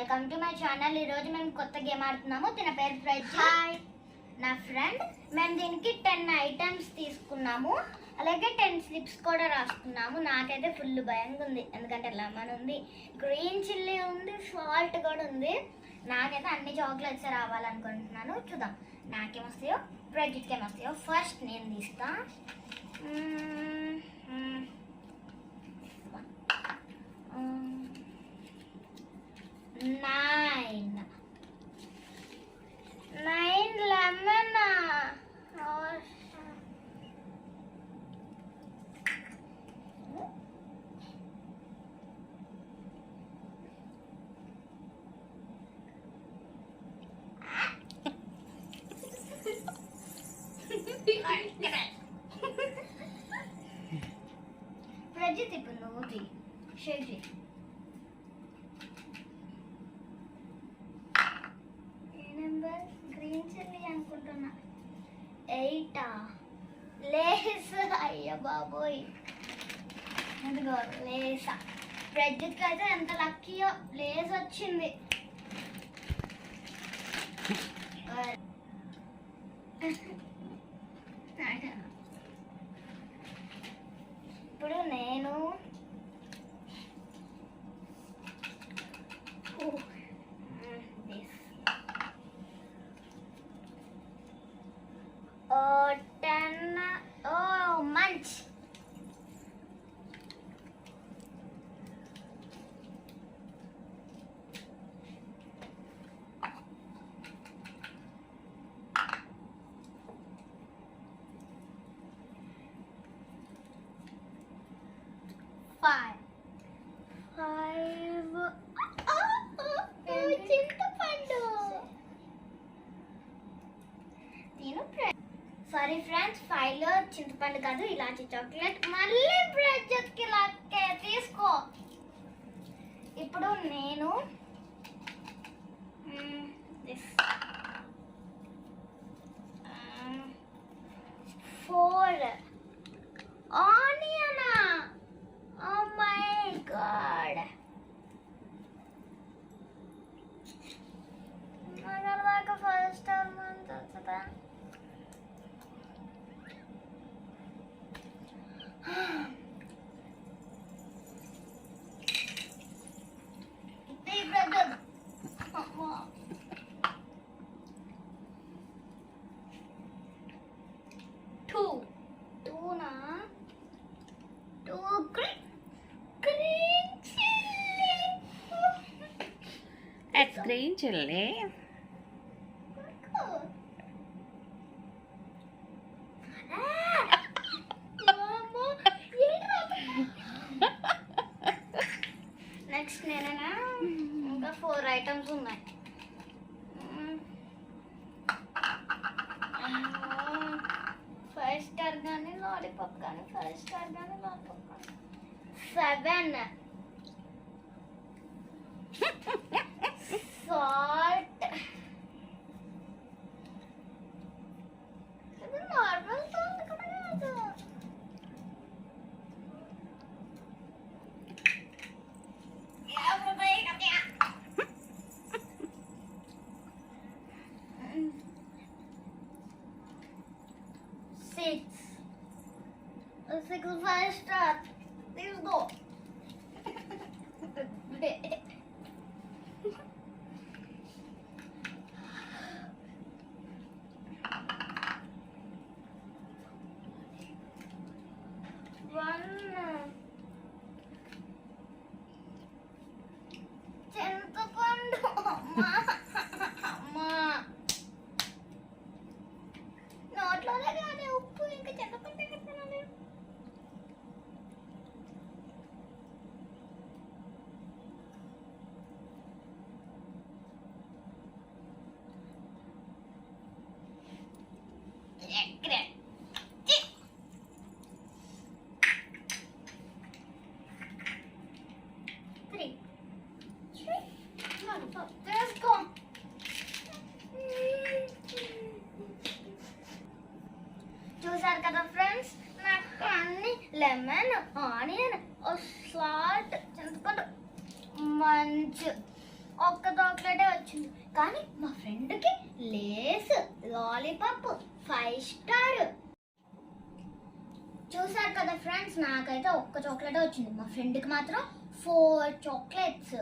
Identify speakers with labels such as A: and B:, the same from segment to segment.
A: Welcome to my channel. ఈరోజు మేము కొత్త గేమ్ ఆడుతున్నాము. తన పేరు ప్రజ్ఞ. హాయ్ నా ఫ్రెండ్. మేము దీనికి 10 ఐటమ్స్ తీసుకున్నాము, అలాగే 10 స్లిప్స్ కూడా రాసుకున్నాము. నాకైతే ఫుల్ భయంగా ఉంది, ఎందుకంటే లెమన్ ఉంది, గ్రీన్ చిల్లీ ఉంది, సాల్ట్ కూడా ఉంది. నాకైతే అన్ని చాక్లెట్స్ రావాలనుకుంటున్నాను. చూద్దాం నాకేమొస్తాయో ప్రజ్ఞకి ఏమొస్తాయో. ఫస్ట్ నేను తీస్తా. 9 lemon. ప్రజిత్ ఇప్పుడు నువ్వు షేక్ చేయి. గ్రీన్ చిల్లీ అనుకుంటున్నా. 8 లేస్. అయ్య బాబోయ్, ఇదిగో లేసా. ప్రజ్జిత్కి అయితే ఎంత లక్కీయో, లేస్ వచ్చింది. ఇప్పుడు నేను మంచ్. చింతపండు. సారీ ఫ్రెండ్స్, 5లో చింతపండు కాదు, ఇలాంటి చాక్లెట్. మళ్ళీ ప్రజ్ఞకి లక్కే, తీసుకో. ఇప్పుడు నేను 4 ఆనియన్. ఓ మై గాడ్, నాకు ఫస్ట్ టైం తెలుసుదా.
B: It's green chili.
A: నెక్స్ట్ నేనేనా, ఇంకా 4 ఐటమ్స్ ఉన్నాయి. ఫైవ్ స్టార్ కానీ లాలీపాప్ కానీ, 5 స్టార్ కానీ లాలీపాప్ కానీ. 7 సాల్ట్. ఇది నార్మల్ సాల్ట్ కూడా కాదు. Six 5 star. Let's go. చింతపండు. అమ్మా, నోట్లోనే కానీ ఉప్పు, ఇంకా చింతపండు తినాలి. చూసారు కదా ఫ్రెండ్స్, నాకు అన్ని లెమన్, ఆనియన్, సాల్ట్, చింతపండు, మంచు ఒక్క చాక్లెటే వచ్చింది. కానీ మా ఫ్రెండ్కి లేస్, లాలీపాప్, 5 స్టార్. చూసారు కదా ఫ్రెండ్స్, నాకైతే ఒక్క చాక్లెటే వచ్చింది. మా ఫ్రెండ్కి మాత్రం 4 చాక్లెట్స్.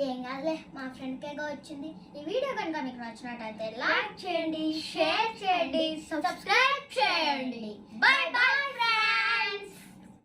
A: ఏం కాదులే, మా ఫ్రెండ్కేగా వచ్చింది. ఈ వీడియో కనుక మీకు నచ్చినట్టయితే లైక్ చేయండి, షేర్ చేయండి, సబ్స్క్రైబ్ చేయండి. Bye bye.